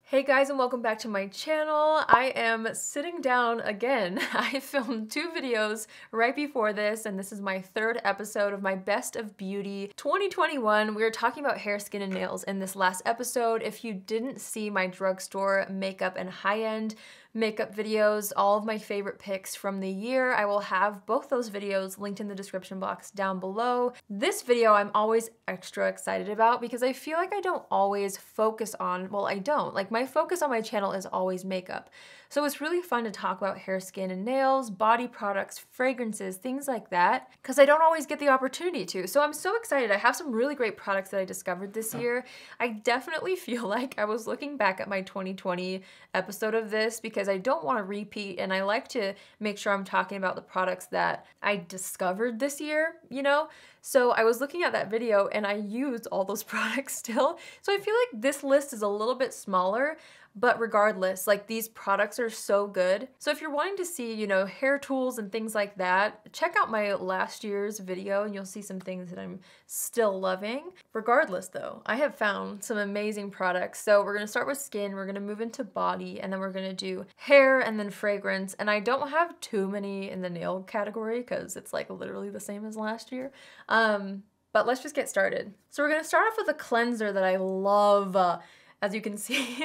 Hey guys, and welcome back to my channel. I am sitting down again. I filmed 2 videos right before this, and this is my 3rd episode of my Best of Beauty 2021. We were talking about hair, skin, and nails in this last episode. If you didn't see my drugstore makeup and high-end makeup videos, all of my favorite picks from the year, I will have both those videos linked in the description box down below. This video I'm always extra excited about because I feel like I don't always focus on, well, I don't. Like, my focus on my channel is always makeup. So it's really fun to talk about hair, skin, and nails, body products, fragrances, things like that, because I don't always get the opportunity to. So I'm so excited. I have some really great products that I discovered this year. I definitely feel like I was looking back at my 2020 episode of this because I don't want to repeat, and I like to make sure I'm talking about the products that I discovered this year, you know? So I was looking at that video and I used all those products still. So I feel like this list is a little bit smaller, but regardless, like, these products are so good. So if you're wanting to see, you know, hair tools and things like that, check out my last year's video and you'll see some things that I'm still loving. Regardless though, I have found some amazing products. So we're gonna start with skin, we're gonna move into body, and then we're gonna do hair and then fragrance. And I don't have too many in the nail category because it's like literally the same as last year. But let's just get started. So we're gonna start off with a cleanser that I love. As you can see,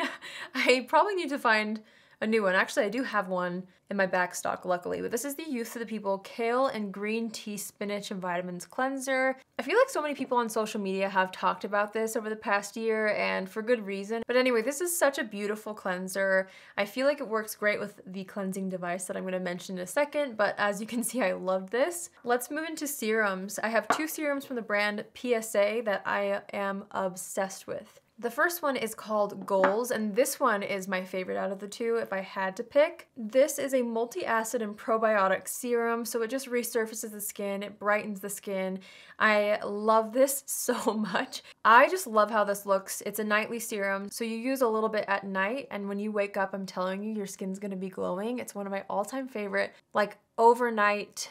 I probably need to find a new one. Actually, I do have one in my back stock, luckily, but this is the Youth to the People Kale and Green Tea Spinach and Vitamins Cleanser. I feel like so many people on social media have talked about this over the past year, and for good reason. But anyway, this is such a beautiful cleanser. I feel like it works great with the cleansing device that I'm gonna mention in a second, but as you can see, I love this. Let's move into serums. I have 2 serums from the brand PSA that I am obsessed with. The first one is called Goals, and this one is my favorite out of the 2 if I had to pick. This is a multi-acid and probiotic serum, so it just resurfaces the skin, it brightens the skin. I love this so much. I just love how this looks. It's a nightly serum, so you use a little bit at night, and when you wake up, I'm telling you, your skin's gonna be glowing. It's one of my all-time favorite, like, overnight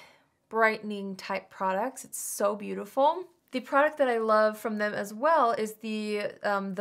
brightening type products. It's so beautiful. The product that I love from them as well is the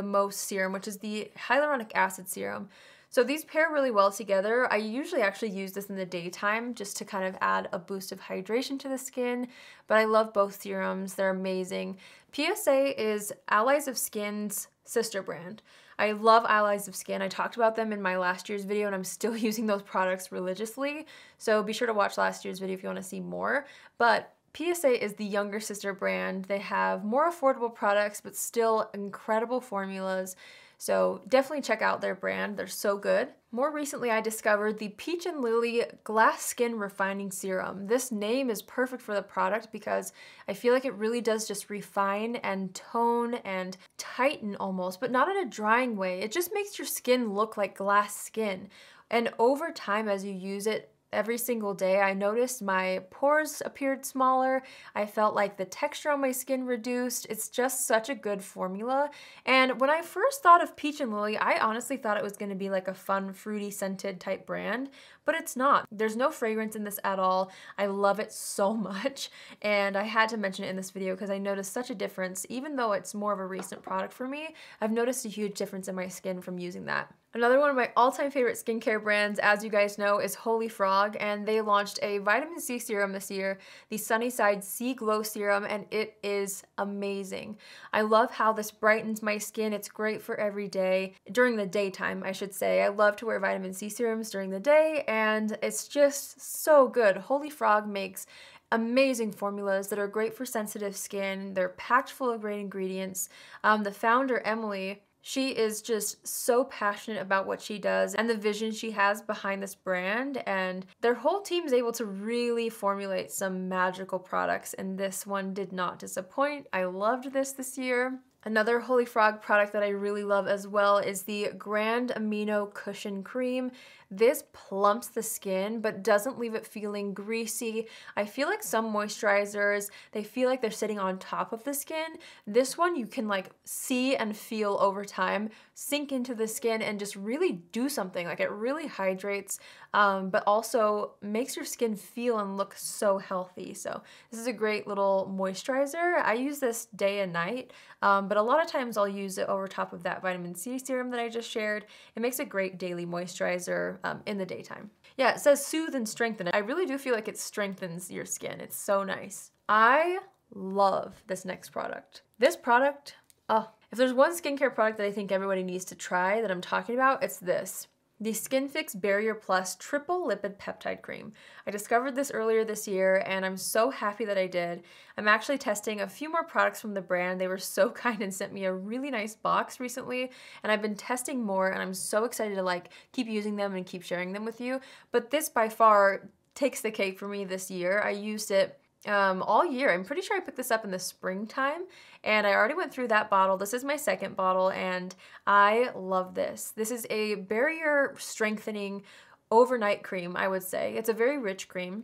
Most serum, which is the hyaluronic acid serum. So these pair really well together. I usually actually use this in the daytime just to kind of add a boost of hydration to the skin, but I love both serums. They're amazing. PSA is Allies of Skin's sister brand. I love Allies of Skin. I talked about them in my last year's video, and I'm still using those products religiously. So be sure to watch last year's video if you want to see more. But PSA is the younger sister brand. They have more affordable products, but still incredible formulas. So definitely check out their brand. They're so good. More recently, I discovered the Peach and Lily Glass Skin Refining Serum. This name is perfect for the product because I feel like it really does just refine and tone and tighten almost, but not in a drying way. It just makes your skin look like glass skin. And over time, as you use it, every single day, I noticed my pores appeared smaller. I felt like the texture on my skin reduced. It's just such a good formula. And when I first thought of Peach and Lily, I honestly thought it was going to be like a fun, fruity scented type brand, but it's not. There's no fragrance in this at all. I love it so much, and I had to mention it in this video because I noticed such a difference. Even though it's more of a recent product for me, I've noticed a huge difference in my skin from using that. Another one of my all-time favorite skincare brands, as you guys know, is Holy Frog, and they launched a vitamin C serum this year, the Sunnyside Sea Glow Serum, and it is amazing. I love how this brightens my skin. It's great for every day, during the daytime, I should say. I love to wear vitamin C serums during the day, and it's just so good. Holy Frog makes amazing formulas that are great for sensitive skin. They're packed full of great ingredients. The founder, Emily, she is just so passionate about what she does and the vision she has behind this brand, and their whole team is able to really formulate some magical products, and this one did not disappoint. I loved this year. Another Holy Frog product that I really love as well is the Grand Amino Cushion Cream. This plumps the skin but doesn't leave it feeling greasy. I feel like some moisturizers, they feel like they're sitting on top of the skin. This one you can like see and feel over time sink into the skin and just really do something. Like, it really hydrates, but also makes your skin feel and look so healthy. So this is a great little moisturizer. I use this day and night, but but a lot of times I'll use it over top of that vitamin C serum that I just shared. It makes a great daily moisturizer in the daytime. Yeah, it says soothe and strengthen. I really do feel like it strengthens your skin. It's so nice. I love this next product. This product, oh, if there's one skincare product that I think everybody needs to try that I'm talking about, it's this. The Skinfix Barrier Plus Triple Lipid Peptide Cream. I discovered this earlier this year and I'm so happy that I did. I'm actually testing a few more products from the brand. They were so kind and sent me a really nice box recently, and I've been testing more and I'm so excited to like keep using them and keep sharing them with you. But this by far takes the cake for me this year. I used it all year. I'm pretty sure I picked this up in the springtime and I already went through that bottle. This is my second bottle and I love this. This is a barrier strengthening overnight cream, I would say. It's a very rich cream.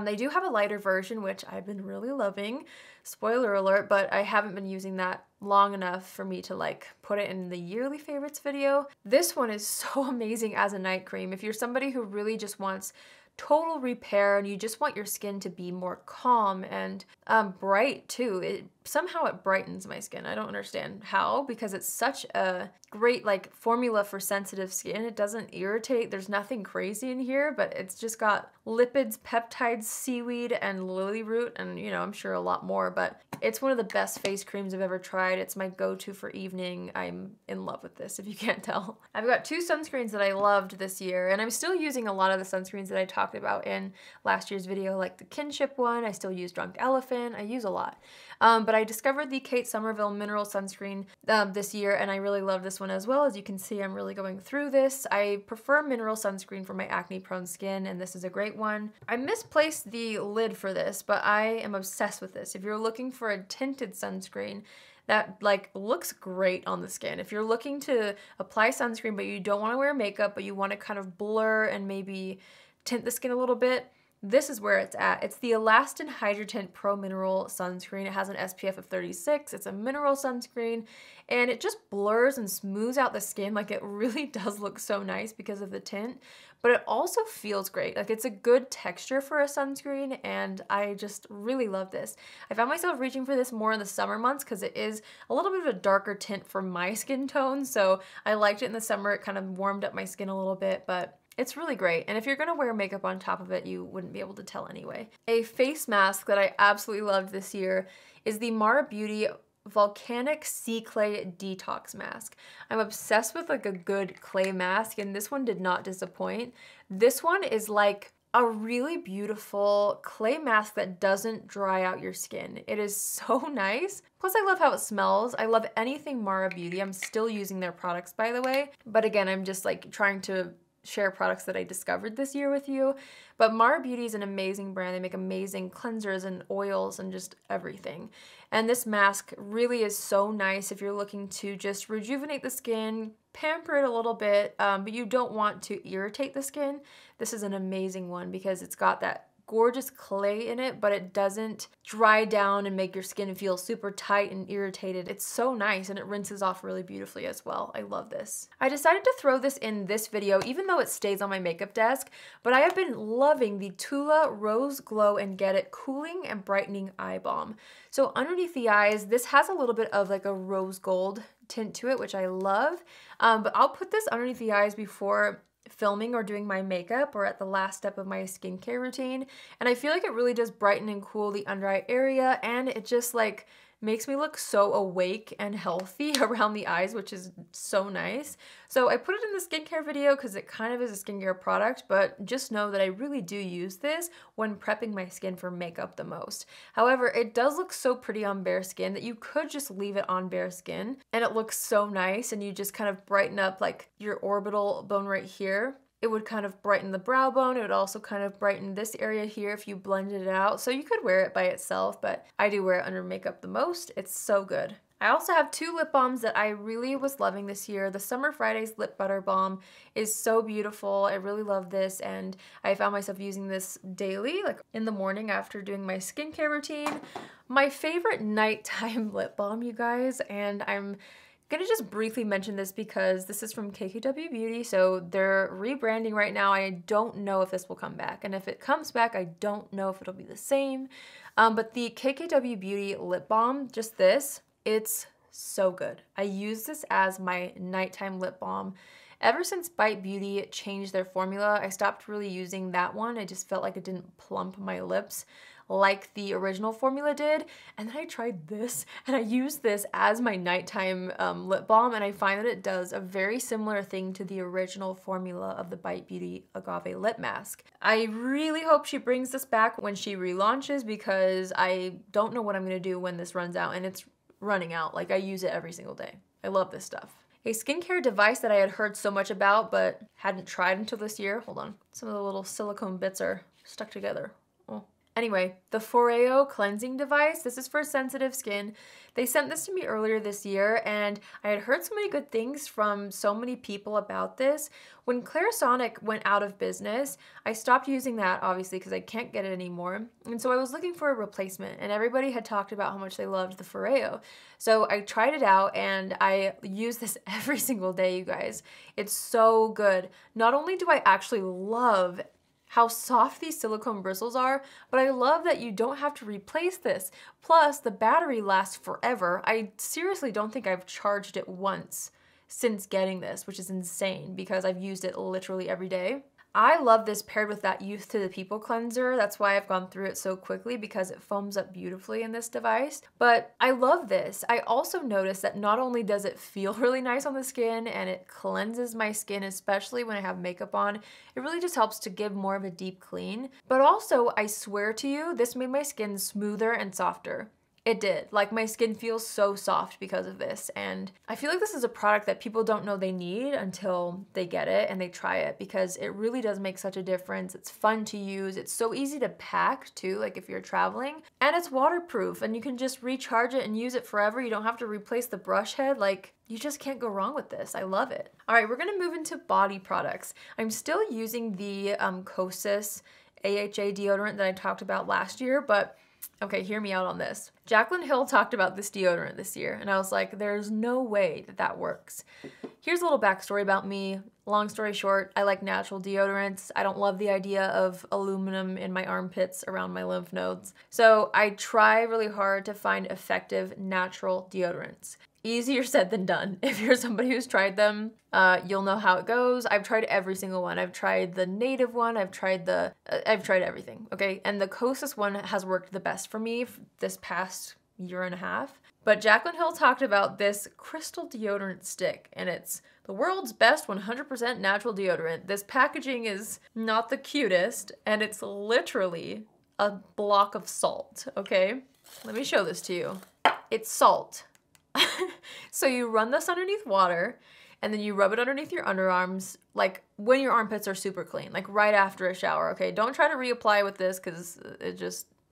They do have a lighter version, which I've been really loving. Spoiler alert, but I haven't been using that long enough for me to like put it in the yearly favorites video. This one is so amazing as a night cream. If you're somebody who really just wants total repair and you just want your skin to be more calm and bright too. Somehow it brightens my skin. I don't understand how, because it's such a great like formula for sensitive skin. It doesn't irritate. There's nothing crazy in here, but it's just got lipids, peptides, seaweed, and lily root, and you know, I'm sure a lot more, but it's one of the best face creams I've ever tried. It's my go-to for evening. I'm in love with this, if you can't tell. I've got two sunscreens that I loved this year, and I'm still using a lot of the sunscreens that I talked about in last year's video, like the Kinship one. I still use Drunk Elephant. I use a lot. But I discovered the Kate Somerville Mineral Sunscreen this year, and I really love this one as well. As you can see, I'm really going through this. I prefer mineral sunscreen for my acne-prone skin, and this is a great one. I misplaced the lid for this, but I am obsessed with this. If you're looking for a tinted sunscreen that like looks great on the skin, if you're looking to apply sunscreen but you don't want to wear makeup, but you want to kind of blur and maybe tint the skin a little bit, this is where it's at. It's the Alastin Hydrotint Pro Mineral Sunscreen. It has an SPF of 36. It's a mineral sunscreen, and it just blurs and smooths out the skin. Like, it really does look so nice because of the tint, but it also feels great. Like, it's a good texture for a sunscreen, and I just really love this. I found myself reaching for this more in the summer months because it is a little bit of a darker tint for my skin tone, so I liked it in the summer. It kind of warmed up my skin a little bit, but it's really great, and if you're gonna wear makeup on top of it, you wouldn't be able to tell anyway. A face mask that I absolutely loved this year is the Mara Beauty Volcanic Sea Clay Detox Mask. I'm obsessed with like a good clay mask, and this one did not disappoint. This one is like a really beautiful clay mask that doesn't dry out your skin. It is so nice. Plus, I love how it smells. I love anything Mara Beauty. I'm still using their products, by the way, but again, I'm just like trying to share products that I discovered this year with you. But Mara Beauty is an amazing brand. They make amazing cleansers and oils and just everything. And this mask really is so nice if you're looking to just rejuvenate the skin, pamper it a little bit, but you don't want to irritate the skin. This is an amazing one because it's got that gorgeous clay in it, but it doesn't dry down and make your skin feel super tight and irritated. It's so nice, and it rinses off really beautifully as well. I love this. I decided to throw this in this video, even though it stays on my makeup desk, but I have been loving the Tula Rose Glow and Get It Cooling and Brightening Eye Balm. So underneath the eyes, this has a little bit of like a rose gold tint to it, which I love, but I'll put this underneath the eyes before filming or doing my makeup or at the last step of my skincare routine, and I feel like it really does brighten and cool the under eye area, and it just like makes me look so awake and healthy around the eyes, which is so nice. So I put it in the skincare video because it kind of is a skincare product, but just know that I really do use this when prepping my skin for makeup the most. However, it does look so pretty on bare skin that you could just leave it on bare skin and it looks so nice, and you just kind of brighten up like your orbital bone right here. It would kind of brighten the brow bone. It would also kind of brighten this area here if you blended it out. So you could wear it by itself, but I do wear it under makeup the most. It's so good. I also have two lip balms that I really was loving this year. The Summer Fridays Lip Butter Balm is so beautiful. I really love this, and I found myself using this daily, like in the morning after doing my skincare routine. My favorite nighttime lip balm, you guys, and I'm gonna just briefly mention this because this is from KKW Beauty, so they're rebranding right now. I don't know if this will come back, and if it comes back, I don't know if it'll be the same. But the KKW Beauty lip balm, just this, it's so good. I use this as my nighttime lip balm. Ever since Bite Beauty changed their formula, I stopped really using that one. I just felt like it didn't plump my lips like the original formula did. And then I tried this, and I used this as my nighttime lip balm, and I find that it does a very similar thing to the original formula of the Bite Beauty Agave Lip Mask. I really hope she brings this back when she relaunches, because I don't know what I'm gonna do when this runs out, and it's running out. Like, I use it every single day. I love this stuff. A skincare device that I had heard so much about but hadn't tried until this year. Hold on. Some of the little silicone bits are stuck together. Oh. Anyway, the Foreo cleansing device. This is for sensitive skin. They sent this to me earlier this year, and I had heard so many good things from so many people about this. When Clarisonic went out of business, I stopped using that, obviously, because I can't get it anymore. And so I was looking for a replacement, and everybody had talked about how much they loved the Foreo. So I tried it out, and I use this every single day, you guys. It's so good. Not only do I actually love how soft these silicone bristles are, but I love that you don't have to replace this. Plus, the battery lasts forever. I seriously don't think I've charged it once since getting this, which is insane because I've used it literally every day. I love this paired with that Youth to the People cleanser. That's why I've gone through it so quickly, because it foams up beautifully in this device. But I love this. I also noticed that not only does it feel really nice on the skin and it cleanses my skin, especially when I have makeup on, it really just helps to give more of a deep clean. But also, I swear to you, this made my skin smoother and softer. It did. Like, my skin feels so soft because of this, and I feel like this is a product that people don't know they need until they get it and they try it, because it really does make such a difference. It's fun to use. It's so easy to pack too, like if you're traveling, and it's waterproof and you can just recharge it and use it forever. You don't have to replace the brush head. Like, you just can't go wrong with this. I love it. All right, we're gonna move into body products. I'm still using the Kosas AHA deodorant that I talked about last year, but okay, hear me out on this. Jaclyn Hill talked about this deodorant this year, and I was like, there's no way that that works. Here's a little backstory about me. Long story short, I like natural deodorants. I don't love the idea of aluminum in my armpits around my lymph nodes. So I try really hard to find effective natural deodorants. Easier said than done. If you're somebody who's tried them, you'll know how it goes. I've tried every single one. I've tried the native one. I've tried everything, okay? And the Kosas one has worked the best for me this past year and a half. But Jaclyn Hill talked about this crystal deodorant stick, and it's the world's best 100% natural deodorant. This packaging is not the cutest, and it's literally a block of salt, okay? Let me show this to you. It's salt. So you run this underneath water, and then you rub it underneath your underarms, like when your armpits are super clean, like right after a shower, okay? Don't try to reapply with this because it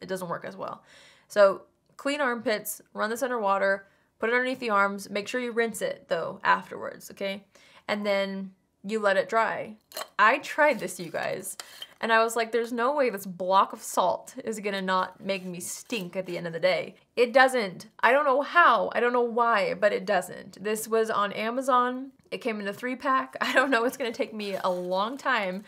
doesn't work as well. So clean armpits, run this underwater, put it underneath the arms, make sure you rinse it though afterwards, okay? And then you let it dry. I tried this, you guys, and I was like, there's no way this block of salt is gonna not make me stink at the end of the day. It doesn't. I don't know how, I don't know why, but it doesn't. This was on Amazon. It came in a 3-pack. I don't know, it's gonna take me a long time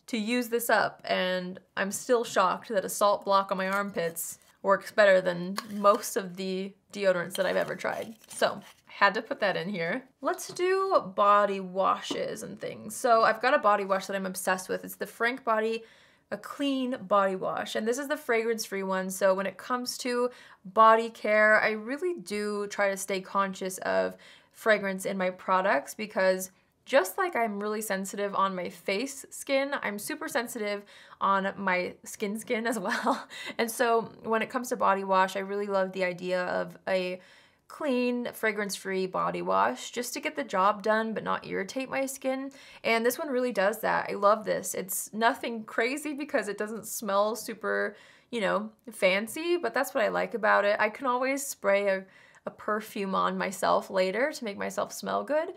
to use this up, and I'm still shocked that a salt block on my armpits works better than most of the deodorants that I've ever tried. So, had to put that in here. Let's do body washes and things. So I've got a body wash that I'm obsessed with. It's the Frank Body, a clean body wash. And this is the fragrance-free one. So when it comes to body care, I really do try to stay conscious of fragrance in my products, because just like I'm really sensitive on my face skin, I'm super sensitive on my skin as well. And so when it comes to body wash, I really love the idea of a clean, fragrance-free body wash just to get the job done but not irritate my skin. And this one really does that. I love this. It's nothing crazy because it doesn't smell super, you know, fancy, but that's what I like about it. I can always spray a perfume on myself later to make myself smell good,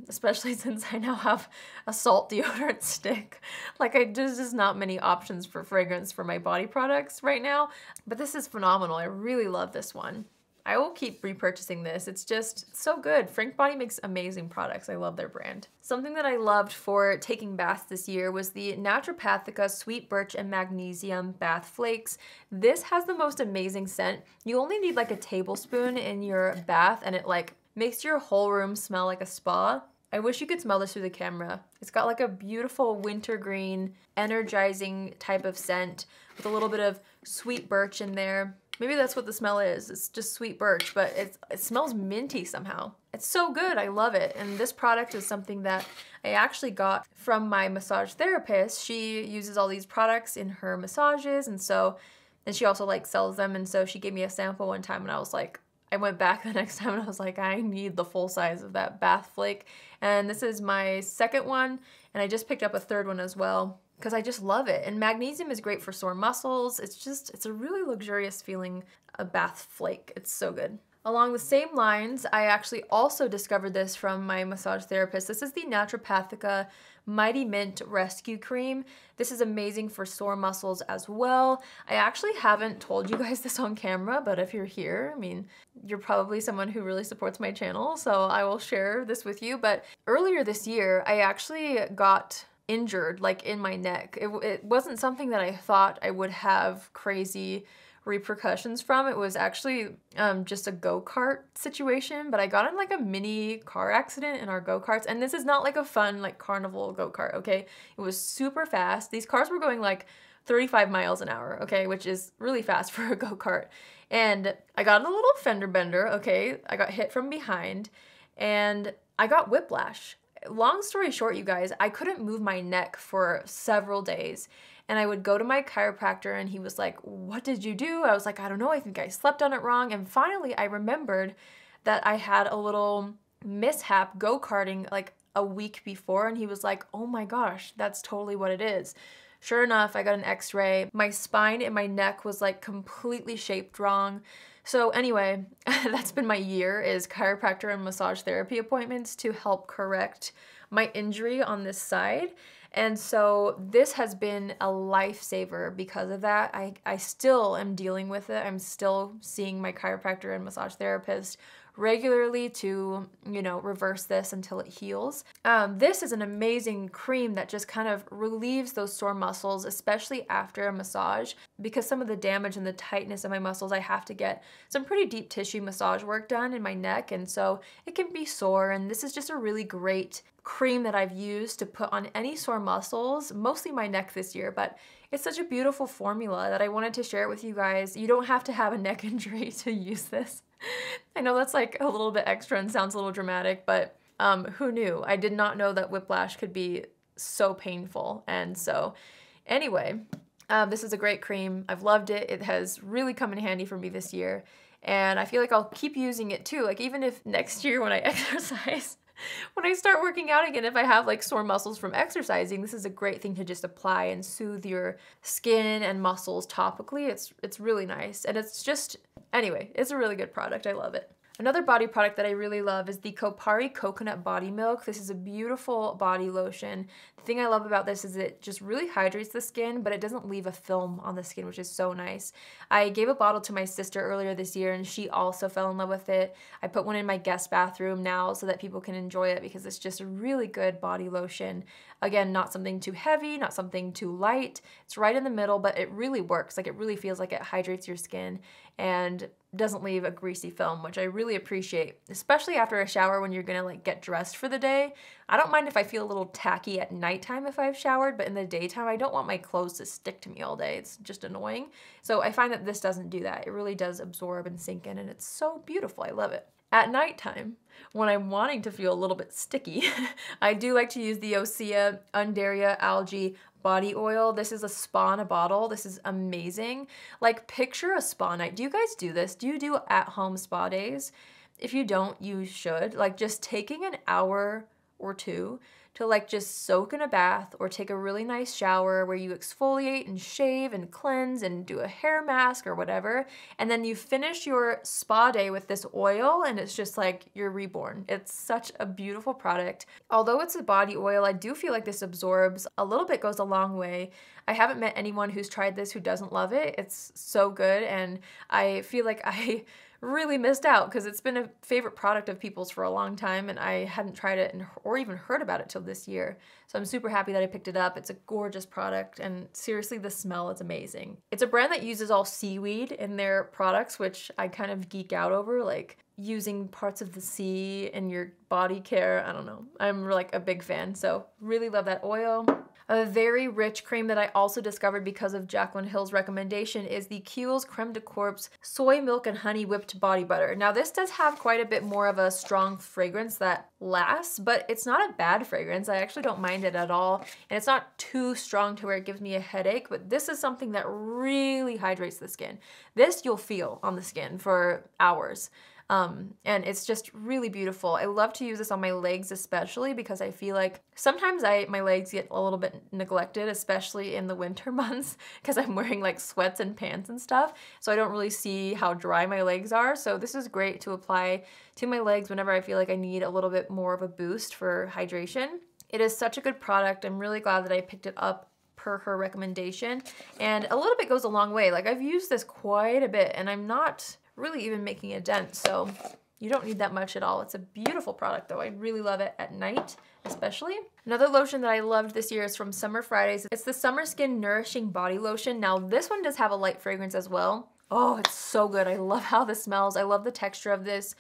especially since I now have a salt deodorant stick. Like, there's just not many options for fragrance for my body products right now, but this is phenomenal. I really love this one. I will keep repurchasing this. It's just so good. Frank Body makes amazing products. I love their brand. Something that I loved for taking baths this year was the Naturopathica Sweet Birch and Magnesium Bath Flakes. This has the most amazing scent. You only need like a tablespoon in your bath and it like makes your whole room smell like a spa. I wish you could smell this through the camera. It's got like a beautiful wintergreen, energizing type of scent with a little bit of sweet birch in there. Maybe that's what the smell is. It's just sweet birch, but it smells minty somehow. It's so good, I love it. And this product is something that I actually got from my massage therapist. She uses all these products in her massages, and she also like sells them, and so she gave me a sample one time and I was like, I went back the next time and I was like, I need the full size of that bath flake. And this is my second one, and I just picked up a third one as well because I just love it. And magnesium is great for sore muscles. It's a really luxurious feeling, a bath flake. It's so good. Along the same lines, I actually also discovered this from my massage therapist. This is the Naturopathica Mighty Mint Rescue Cream. This is amazing for sore muscles as well. I actually haven't told you guys this on camera, but if you're here, I mean, you're probably someone who really supports my channel, so I will share this with you. But earlier this year, I actually got injured, like in my neck. It wasn't something that I thought I would have crazy repercussions from. It was actually just a go-kart situation, but I got in like a mini car accident in our go-karts, and this is not like a fun like carnival go-kart, okay? It was super fast. These cars were going like 35 miles an hour, okay, which is really fast for a go-kart. And I got in a little fender bender, okay? I got hit from behind and I got whiplash. Long story short, you guys, I couldn't move my neck for several days. And I would go to my chiropractor and he was like, what did you do? I was like, I don't know, I think I slept on it wrong. And finally I remembered that I had a little mishap go-karting like a week before, and he was like, oh my gosh, that's totally what it is. Sure enough, I got an x-ray. My spine and my neck was like completely shaped wrong. So anyway, that's been my year, is chiropractor and massage therapy appointments to help correct my injury on this side. And so this has been a lifesaver because of that. I still am dealing with it. I'm still seeing my chiropractor and massage therapist regularly to, you know, reverse this until it heals. This is an amazing cream that just kind of relieves those sore muscles, especially after a massage. Because some of the damage and the tightness of my muscles, I have to get some pretty deep tissue massage work done in my neck, and so it can be sore, and this is just a really great cream that I've used to put on any sore muscles, mostly my neck this year, but it's such a beautiful formula that I wanted to share it with you guys. You don't have to have a neck injury to use this. I know that's like a little bit extra and sounds a little dramatic, but who knew? I did not know that whiplash could be so painful. And so anyway, this is a great cream. I've loved it. It has really come in handy for me this year. And I feel like I'll keep using it too. Like even if next year when I exercise, when I start working out again, if I have like sore muscles from exercising, this is a great thing to just apply and soothe your skin and muscles topically. It's really nice. And it's just, anyway, it's a really good product. I love it. Another body product that I really love is the Kopari Coconut Body Milk. This is a beautiful body lotion. The thing I love about this is it just really hydrates the skin, but it doesn't leave a film on the skin, which is so nice. I gave a bottle to my sister earlier this year, and she also fell in love with it. I put one in my guest bathroom now so that people can enjoy it because it's just a really good body lotion. Again, not something too heavy, not something too light. It's right in the middle, but it really works. Like it really feels like it hydrates your skin and doesn't leave a greasy film, which I really appreciate, especially after a shower when you're gonna like get dressed for the day. I don't mind if I feel a little tacky at nighttime if I've showered, but in the daytime, I don't want my clothes to stick to me all day. It's just annoying. So I find that this doesn't do that. It really does absorb and sink in, and it's so beautiful. I love it. At nighttime, when I'm wanting to feel a little bit sticky, I do like to use the Osea Undaria Algae Body Oil. This is a spa in a bottle. This is amazing. Like picture a spa night. Do you guys do this? Do you do at-home spa days? If you don't, you should. Like just taking an hour or two to like just soak in a bath or take a really nice shower where you exfoliate and shave and cleanse and do a hair mask or whatever. And then you finish your spa day with this oil and it's just like you're reborn. It's such a beautiful product. Although it's a body oil, I do feel like this absorbs a little bit, goes a long way. I haven't met anyone who's tried this who doesn't love it. It's so good, and I feel like I really missed out because it's been a favorite product of people's for a long time and I hadn't tried it or even heard about it till this year. So I'm super happy that I picked it up. It's a gorgeous product and seriously the smell is amazing. It's a brand that uses all seaweed in their products, which I kind of geek out over, like using parts of the sea in your body care. I don't know. I'm like a big fan, so really love that oil. A very rich cream that I also discovered because of Jaclyn Hill's recommendation is the Kiehl's Creme de Corps Soy Milk and Honey Whipped Body Butter. Now this does have quite a bit more of a strong fragrance that lasts, but it's not a bad fragrance. I actually don't mind it at all. And it's not too strong to where it gives me a headache, but this is something that really hydrates the skin. This you'll feel on the skin for hours. And it's just really beautiful. I love to use this on my legs especially because I feel like sometimes my legs get a little bit neglected, especially in the winter months because I'm wearing like sweats and pants and stuff. So I don't really see how dry my legs are. So this is great to apply to my legs whenever I feel like I need a little bit more of a boost for hydration. It is such a good product. I'm really glad that I picked it up per her recommendation. And a little bit goes a long way. Like I've used this quite a bit and I'm not really even making a dent, so you don't need that much at all. It's a beautiful product though. I really love it at night, especially. Another lotion that I loved this year is from Summer Fridays. It's the Summer Skin Nourishing Body Lotion. Now this one does have a light fragrance as well. Oh, it's so good. I love how this smells. I love the texture of this.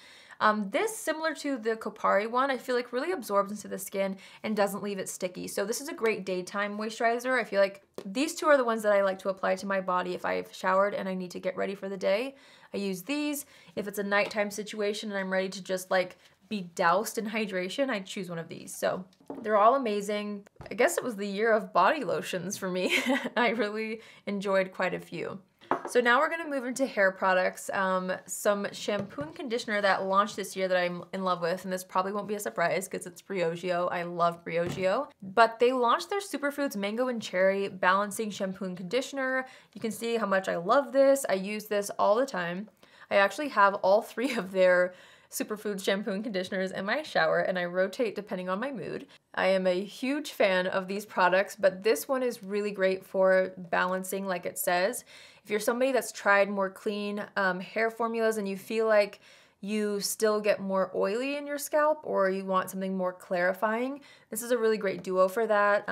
This, similar to the Kopari one, I feel like really absorbs into the skin and doesn't leave it sticky. So this is a great daytime moisturizer. I feel like these two are the ones that I like to apply to my body if I've showered and I need to get ready for the day. I use these. If it's a nighttime situation and I'm ready to just like be doused in hydration, I choose one of these. So they're all amazing. I guess it was the year of body lotions for me. I really enjoyed quite a few. So now we're gonna move into hair products. Some shampoo and conditioner that launched this year that I'm in love with, and this probably won't be a surprise because it's Briogeo. I love Briogeo. But they launched their Superfoods Mango and Cherry Balancing Shampoo and Conditioner. You can see how much I love this. I use this all the time. I actually have all three of their Superfoods shampoo and conditioners in my shower and I rotate depending on my mood. I am a huge fan of these products, but this one is really great for balancing like it says. If you're somebody that's tried more clean hair formulas and you feel like you still get more oily in your scalp or you want something more clarifying, this is a really great duo for that.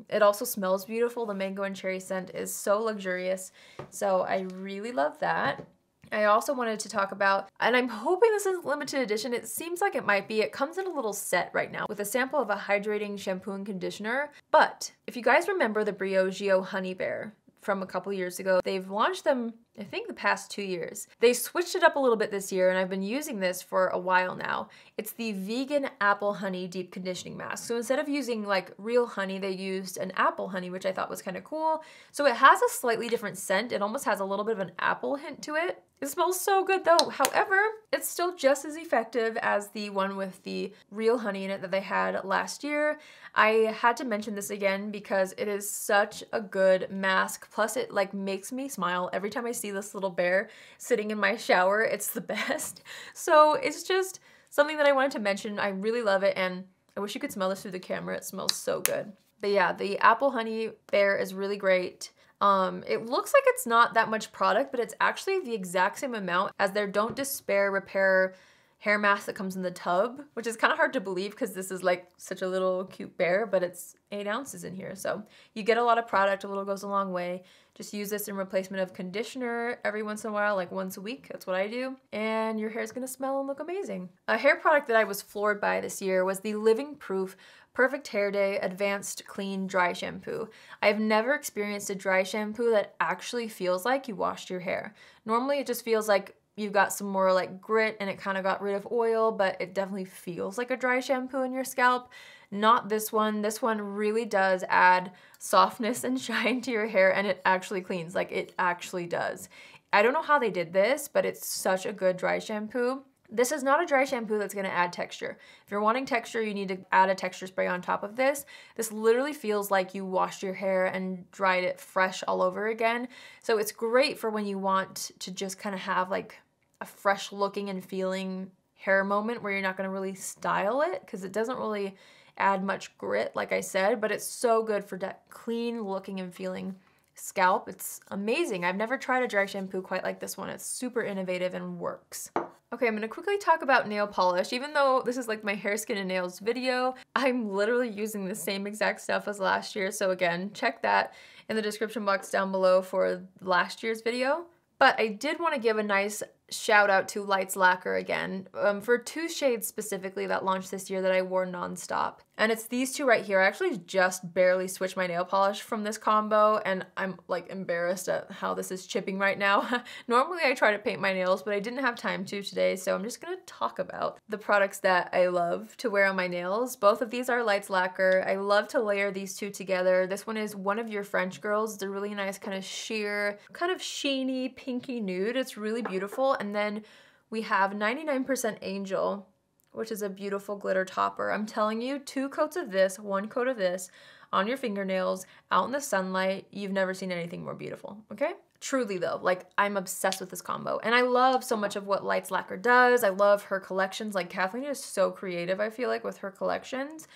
It also smells beautiful. The mango and cherry scent is so luxurious, so I really love that. I also wanted to talk about, and I'm hoping this is limited edition, it seems like it might be, it comes in a little set right now with a sample of a hydrating shampoo and conditioner. But if you guys remember the Briogeo Honey Bear from a couple years ago, they've launched them, I think, the past 2 years. They switched it up a little bit this year and I've been using this for a while now. It's the Vegan Apple Honey Deep Conditioning Mask. So instead of using like real honey, they used an apple honey, which I thought was kind of cool. So it has a slightly different scent. It almost has a little bit of an apple hint to it. It smells so good though. However, it's still just as effective as the one with the real honey in it that they had last year. I had to mention this again because it is such a good mask. Plus it like makes me smile every time I see this little bear sitting in my shower. It's the best. So it's just something that I wanted to mention. I really love it and I wish you could smell this through the camera. It smells so good. But yeah, the Apple Honey Bear is really great. It looks like it's not that much product, but it's actually the exact same amount as their Don't Despair Repair hair mask that comes in the tub, which is kind of hard to believe because this is like such a little cute bear, but it's 8 ounces in here. So you get a lot of product, a little goes a long way. Just use this in replacement of conditioner every once in a while, like once a week. That's what I do. And your hair is gonna smell and look amazing. A hair product that I was floored by this year was the Living Proof Perfect Hair Day Advanced Clean Dry Shampoo. I've never experienced a dry shampoo that actually feels like you washed your hair. Normally it just feels like you've got some more like grit and it kind of got rid of oil, but it definitely feels like a dry shampoo in your scalp. Not this one. This one really does add softness and shine to your hair and it actually cleans, like it actually does. I don't know how they did this, but it's such a good dry shampoo. This is not a dry shampoo that's gonna add texture. If you're wanting texture, you need to add a texture spray on top of this. This literally feels like you washed your hair and dried it fresh all over again. So it's great for when you want to just kind of have like a fresh looking and feeling hair moment where you're not gonna really style it because it doesn't really add much grit, like I said, but it's so good for that clean looking and feeling scalp. It's amazing. I've never tried a dry shampoo quite like this one. It's super innovative and works. Okay, I'm gonna quickly talk about nail polish. Even though this is like my hair, skin, and nails video, I'm literally using the same exact stuff as last year. So again, check that in the description box down below for last year's video. But I did want to give a nice shout out to Lights Lacquer again for 2 shades specifically that launched this year that I wore nonstop. And it's these 2 right here. I actually just barely switched my nail polish from this combo, and I'm like embarrassed at how this is chipping right now. Normally I try to paint my nails, but I didn't have time to today, so I'm just gonna talk about the products that I love to wear on my nails. Both of these are Lights Lacquer. I love to layer these 2 together. This one is One of Your French Girls. It's a really nice kind of sheer, kind of sheeny, pinky nude. It's really beautiful. And then we have 99% Angel, which is a beautiful glitter topper. I'm telling you, 2 coats of this, 1 coat of this on your fingernails, out in the sunlight. You've never seen anything more beautiful, okay? Truly though, like I'm obsessed with this combo. And I love so much of what Lights Lacquer does. I love her collections. Like Kathleen is so creative, I feel like, with her collections.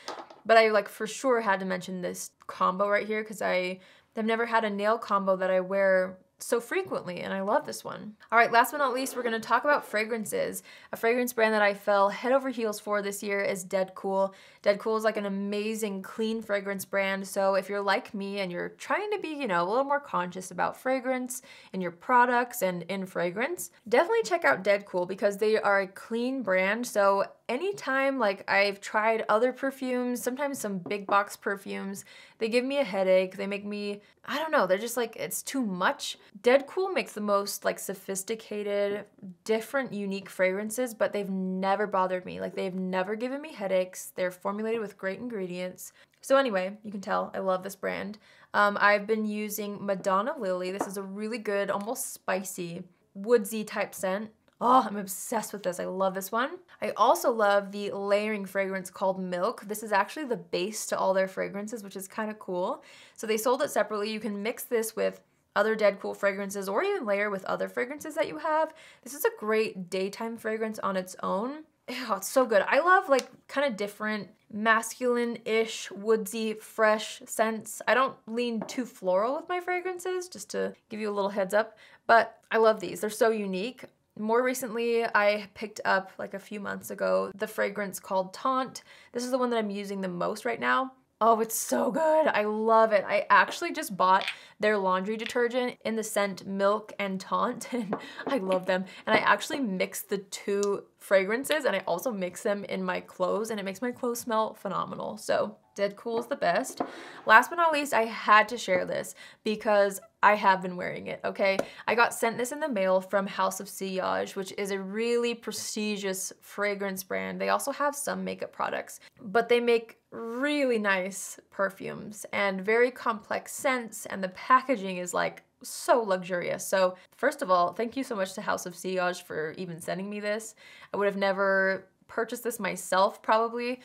But I like for sure had to mention this combo right here because I've never had a nail combo that I wear so frequently, and I love this one. All right, last but not least, we're gonna talk about fragrances. A fragrance brand that I fell head over heels for this year is Dead Cool. Dead Cool is like an amazing, clean fragrance brand. So if you're like me and you're trying to be, you know, a little more conscious about fragrance in your products and in fragrance, definitely check out Dead Cool because they are a clean brand. So anytime like I've tried other perfumes, sometimes some big box perfumes, they give me a headache. They make me, I don't know, they're just like, it's too much. Dead Cool makes the most like sophisticated, different, unique fragrances, but they've never bothered me. Like they've never given me headaches. They're formulated with great ingredients. So anyway, you can tell I love this brand. I've been using Madonna Lily. This is a really good, almost spicy, woodsy type scent. Oh, I'm obsessed with this. I love this one. I also love the layering fragrance called Milk. This is actually the base to all their fragrances, which is kind of cool. So they sold it separately. You can mix this with other Dead Cool fragrances or even layer with other fragrances that you have. This is a great daytime fragrance on its own. Ew, it's so good. I love like kind of different masculine-ish, woodsy, fresh scents. I don't lean too floral with my fragrances, just to give you a little heads up, but I love these. They're so unique. More recently, I picked up like a few months ago the fragrance called Taunt. This is the one that I'm using the most right now. Oh, it's so good. I love it. I actually just bought their laundry detergent in the scent Milk and Taunt, and I love them. And I actually mix the 2 fragrances, and I also mix them in my clothes, and it makes my clothes smell phenomenal. So Dead Cool is the best. Last but not least, I had to share this because I have been wearing it, okay? I got sent this in the mail from House of Sillage, which is a really prestigious fragrance brand. They also have some makeup products, but they make really nice perfumes and very complex scents, and the packaging is like so luxurious. So first of all, thank you so much to House of Sillage for even sending me this. I would have never purchased this myself probably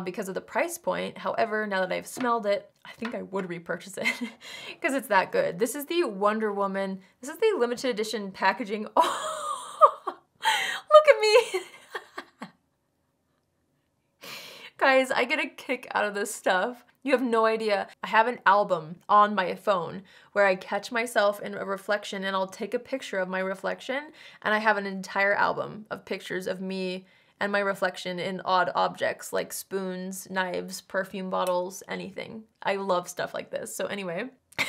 because of the price point. However, now that I've smelled it, I think I would repurchase it because it's that good. This is the Wonder Woman. This is the limited edition packaging. Oh, look at me. Guys, I get a kick out of this stuff. You have no idea. I have an album on my phone where I catch myself in a reflection and I'll take a picture of my reflection, and I have an entire album of pictures of me and my reflection in odd objects like spoons, knives, perfume bottles, anything. I love stuff like this. So anyway, I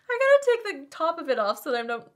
gotta take the top of it off so that I don't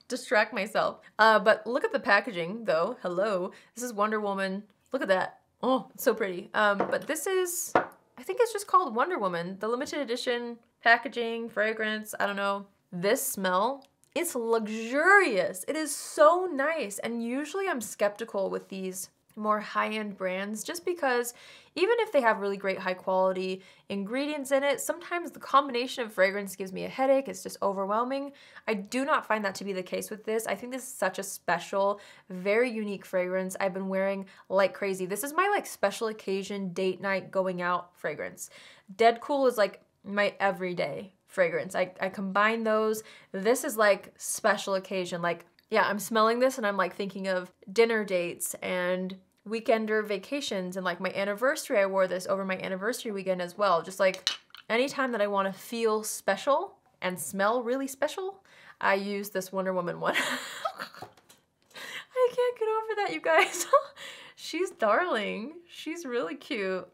distract myself. But look at the packaging though. Hello, this is Wonder Woman. Look at that. Oh, it's so pretty. But this is, I think it's just called Wonder Woman. The limited edition packaging, fragrance, I don't know. This smell, it's luxurious. It is so nice. And usually I'm skeptical with these more high-end brands just because even if they have really great high quality ingredients in it, sometimes the combination of fragrance gives me a headache. It's just overwhelming. I do not find that to be the case with this. I think this is such a special, very unique fragrance I've been wearing like crazy. This is my like special occasion, date night, going out fragrance. Dead Cool is like my everyday fragrance. I combine those. This is like special occasion. Like, yeah, I'm smelling this and I'm like thinking of dinner dates and weekender vacations, and like my anniversary, I wore this over my anniversary weekend as well. Just like anytime that I want to feel special and smell really special, I use this Wonder Woman one. I can't get over that, you guys. She's darling. She's really cute.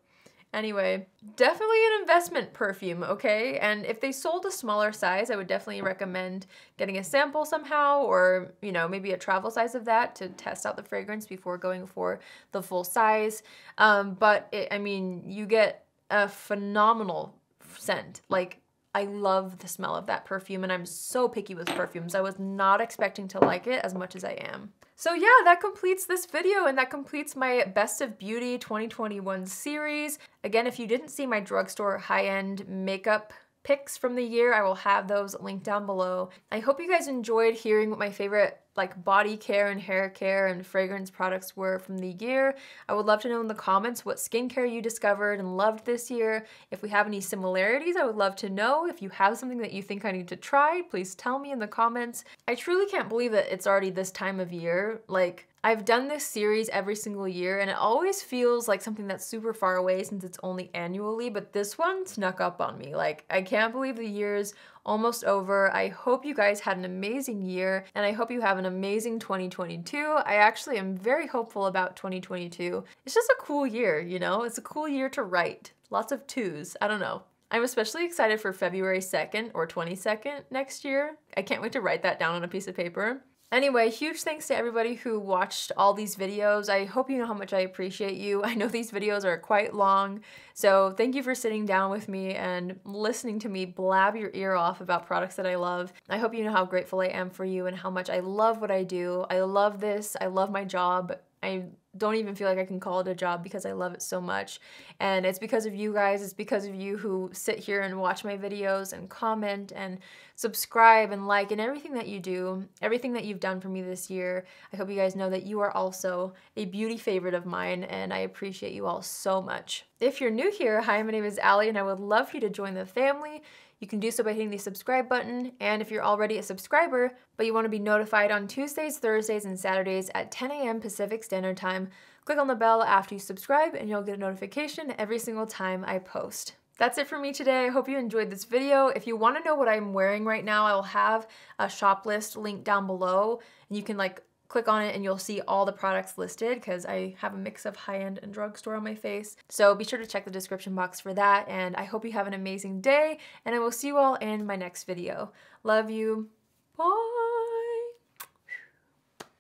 Anyway, definitely an investment perfume, okay? And if they sold a smaller size, I would definitely recommend getting a sample somehow, or, you know, maybe a travel size of that to test out the fragrance before going for the full size. I mean, you get a phenomenal scent. Like, I love the smell of that perfume, and I'm so picky with perfumes. I was not expecting to like it as much as I am. So yeah, that completes this video, and that completes my Best of Beauty 2021 series. Again, if you didn't see my drugstore high-end makeup picks from the year, I will have those linked down below. I hope you guys enjoyed hearing what my favorite like body care and hair care and fragrance products were from the year. I would love to know in the comments what skincare you discovered and loved this year. If we have any similarities, I would love to know. If you have something that you think I need to try, please tell me in the comments. I truly can't believe that it's already this time of year. Like, I've done this series every single year, and it always feels like something that's super far away since it's only annually, but this one snuck up on me. Like, I can't believe the year's almost over. I hope you guys had an amazing year, and I hope you have an amazing 2022. I actually am very hopeful about 2022. It's just a cool year, you know? It's a cool year to write. Lots of twos. I don't know. I'm especially excited for February 2nd or 22nd next year. I can't wait to write that down on a piece of paper. Anyway, huge thanks to everybody who watched all these videos. I hope you know how much I appreciate you. I know these videos are quite long, so thank you for sitting down with me and listening to me blab your ear off about products that I love. I hope you know how grateful I am for you and how much I love what I do. I love this. I love my job. I don't even feel like I can call it a job because I love it so much. And it's because of you guys. It's because of you who sit here and watch my videos and comment and subscribe and like and everything that you do, everything that you've done for me this year. I hope you guys know that you are also a beauty favorite of mine, and I appreciate you all so much. If you're new here, hi, my name is Allie, and I would love for you to join the family. You can do so by hitting the subscribe button, and if you're already a subscriber, but you want to be notified on Tuesdays, Thursdays, and Saturdays at 10 a.m. Pacific Standard Time, click on the bell after you subscribe and you'll get a notification every single time I post. That's it for me today. I hope you enjoyed this video. If you want to know what I'm wearing right now, I will have a shop list linked down below, and you can like click on it and you'll see all the products listed because I have a mix of high-end and drugstore on my face. So be sure to check the description box for that, and I hope you have an amazing day, and I will see you all in my next video. Love you. Bye.